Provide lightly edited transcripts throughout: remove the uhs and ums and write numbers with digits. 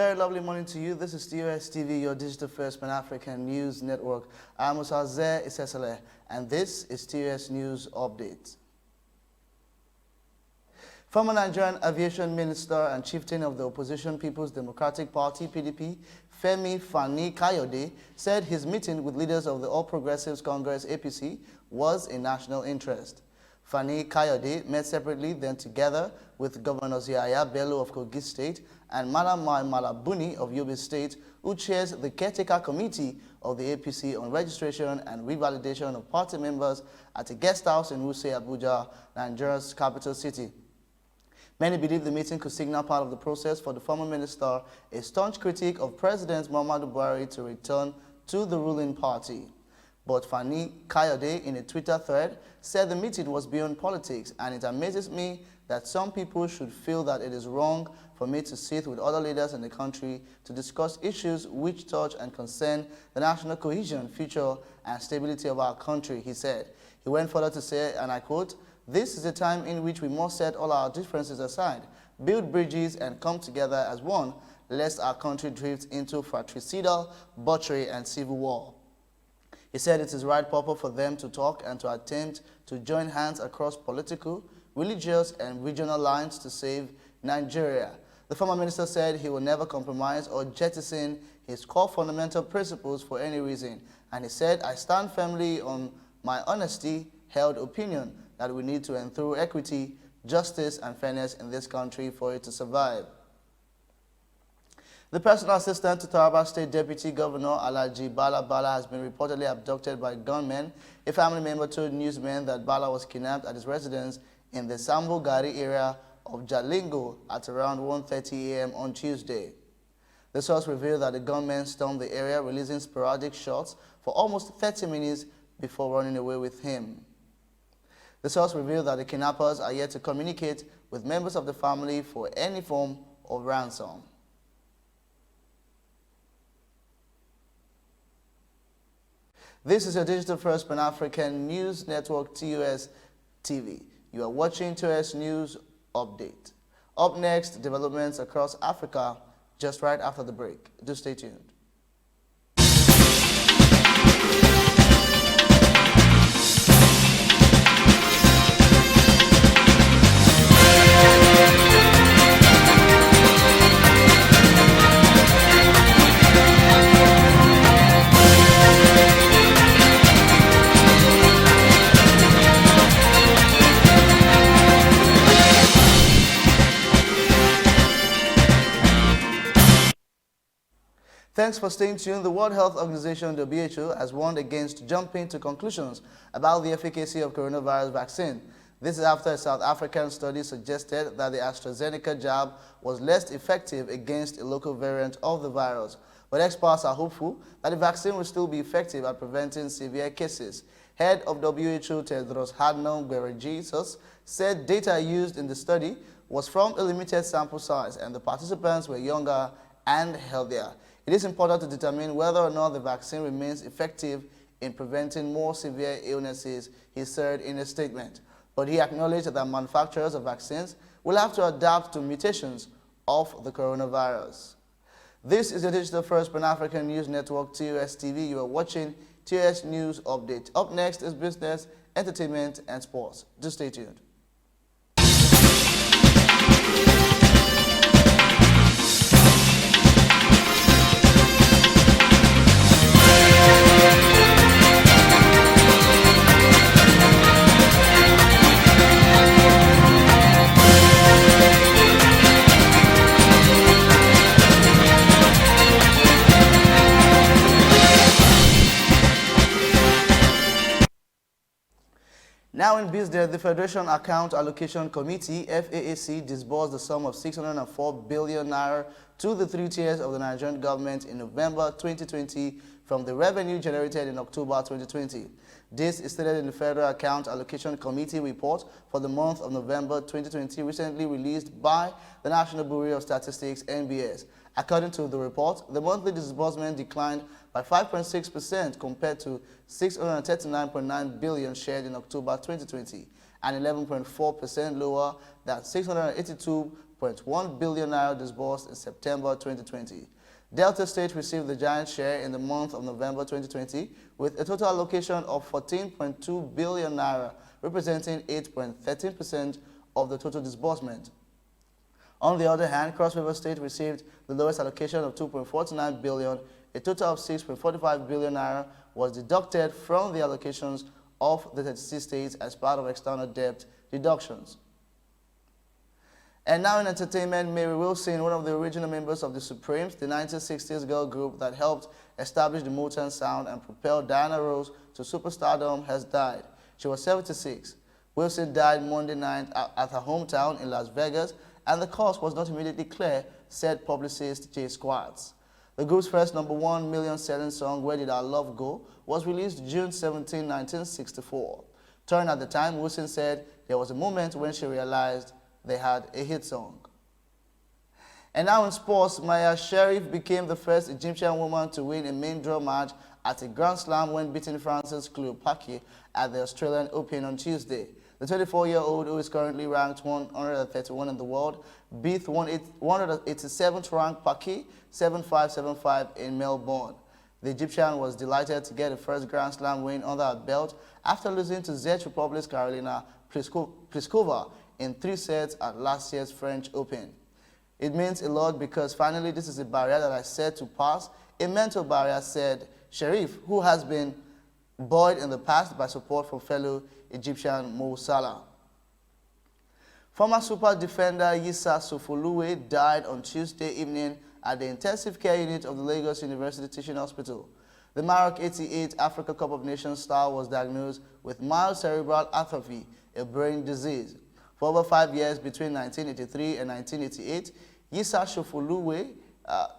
very lovely morning to you. This is TOS TV, your digital first Pan-African news network. I'm Musaze Isesele, and this is TOS News Update. Former Nigerian Aviation Minister and chieftain of the opposition People's Democratic Party, PDP, Femi FaniKayode, said his meeting with leaders of the All Progressives Congress, APC, was in national interest. FaniKayode met separately, then together, with Governor Yahaya Bello of Kogi State and Malamai Malabuni of Yobe State, who chairs the caretaker committee of the APC on registration and revalidation of party members at a guest house in Wuse, Abuja, Nigeria's capital city. Many believe the meeting could signal part of the process for the former minister, a staunch critic of President Muhammadu Buhari, to return to the ruling party. But FaniKayode, in a Twitter thread, said the meeting was beyond politics, and it amazes me that some people should feel that it is wrong for me to sit with other leaders in the country to discuss issues which touch and concern the national cohesion, future, and stability of our country, he said. He went further to say, and I quote, "This is a time in which we must set all our differences aside, build bridges, and come together as one, lest our country drifts into fratricidal, butchery, and civil war." He said it is right proper for them to talk and to attempt to join hands across political, religious, and regional lines to save Nigeria. The former minister said he will never compromise or jettison his core fundamental principles for any reason. And he said, "I stand firmly on my honesty held opinion that we need to ensure equity, justice, and fairness in this country for it to survive." The personal assistant to Taraba State Deputy Governor Alhaji Bala has been reportedly abducted by gunmen. A family member told newsmen that Bala was kidnapped at his residence in the Sambo Gari area of Jalingo at around 1:30 a.m. on Tuesday. The source revealed that the gunmen stormed the area, releasing sporadic shots for almost 30 minutes before running away with him. The source revealed that the kidnappers are yet to communicate with members of the family for any form of ransom. This is your digital first Pan-African news network, TOS TV. You are watching TOS News Update. Up next, developments across Africa just right after the break. Do stay tuned. Thanks for staying tuned. The World Health Organization, WHO, has warned against jumping to conclusions about the efficacy of coronavirus vaccine. This is after a South African study suggested that the AstraZeneca jab was less effective against a local variant of the virus. But experts are hopeful that the vaccine will still be effective at preventing severe cases. Head of WHO Tedros Adhanom Ghebreyesus said data used in the study was from a limited sample size and the participants were younger and healthier. It is important to determine whether or not the vaccine remains effective in preventing more severe illnesses, he said in a statement. But he acknowledged that manufacturers of vaccines will have to adapt to mutations of the coronavirus. This is the digital first Pan-African news network, TOS TV. You are watching TOS News Update. Up next is business, entertainment, and sports. Do stay tuned. Now in business, the Federation Account Allocation Committee, FAAC, disbursed the sum of 604 billion naira to the three tiers of the Nigerian government in November 2020 from the revenue generated in October 2020. This is stated in the Federal Account Allocation Committee report for the month of November 2020, recently released by the National Bureau of Statistics, NBS. According to the report, the monthly disbursement declined by 5.6% compared to 639.9 billion shared in October 2020, and 11.4% lower than 682 2.1 billion naira disbursed in September 2020. Delta State received the giant share in the month of November 2020 with a total allocation of 14.2 billion naira, representing 8.13% of the total disbursement. On the other hand, Cross River State received the lowest allocation of 2.49 billion. A total of 6.45 billion naira was deducted from the allocations of the 36 states as part of external debt deductions. And now in entertainment, Mary Wilson, one of the original members of the Supremes, the 1960s girl group that helped establish the Motown sound and propel Diana Ross to superstardom, has died. She was 76. Wilson died Monday night at her hometown in Las Vegas, and the cause was not immediately clear, said publicist Jay Squires. The group's first #1 million-selling song, Where Did Our Love Go?, was released June 17, 1964. Touring at the time, Wilson said there was a moment when she realized they had a hit song. And now in sports, Maya Sherif became the first Egyptian woman to win a main draw match at a Grand Slam when beating France's Chloe Paquet at the Australian Open on Tuesday. The 24-year-old, who is currently ranked 131 in the world, beat 187th ranked Paquet 7-5, 7-5 in Melbourne. The Egyptian was delighted to get a first Grand Slam win under her belt after losing to Czech Republic's Karolina Pliskova in 3 sets at last year's French Open. It means a lot because finally this is a barrier that I set to pass, a mental barrier, said Sherif, who has been buoyed in the past by support from fellow Egyptian Mo Salah. Former super defender Yisa Sofoluwe died on Tuesday evening at the intensive care unit of the Lagos University Teaching Hospital. The Maroc 88 Africa Cup of Nations star was diagnosed with mild cerebral atrophy, a brain disease. For over 5 years, between 1983 and 1988, Yisa Sofoluwe,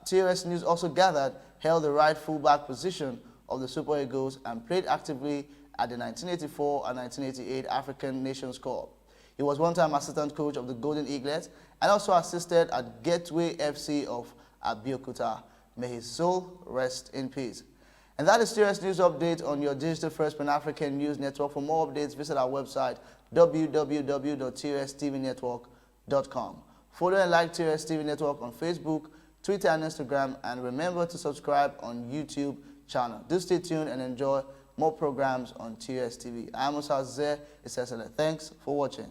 TOS News also gathered, held the right fullback position of the Super Eagles and played actively at the 1984 and 1988 African Nations Cup. He was one-time assistant coach of the Golden Eaglets and also assisted at Gateway FC of Abeokuta. May his soul rest in peace. And that is TOS News Update on your digital first Pan-African news network. For more updates, visit our website www.tostvnetwork.com. Follow and like TOS TV Network on Facebook, Twitter, and Instagram, and remember to subscribe on YouTube channel. Do stay tuned and enjoy more programs on TOS TV. I'm Musa Zeh. Thanks for watching.